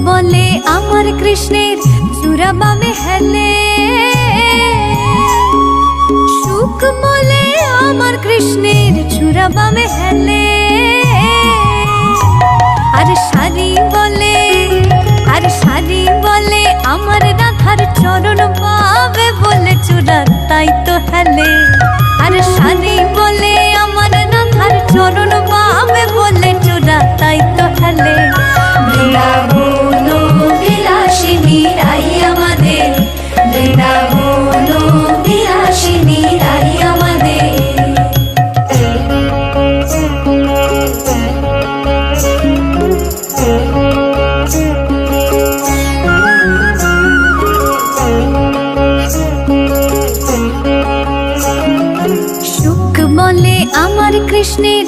বলে আমার কৃষ্ণের চূড়া বামে হেলে, সুখ বলে আমার কৃষ্ণের চূড়া বামে হেলে। আর শাড়ি বলে আমার রাধার চরণ পাবে বলে চূড়া তাই তো হেলে। আর শাড়ি বলে আমার রাধার চরণ পাবে বলে চূড়া তাই তো হেলে। বৃন্দাবন বিলাসিনী রাই আমাদের, বৃন্দাবন বিলাসিনী রাই আমাদের। সুখ বলে আমার কৃষ্ণের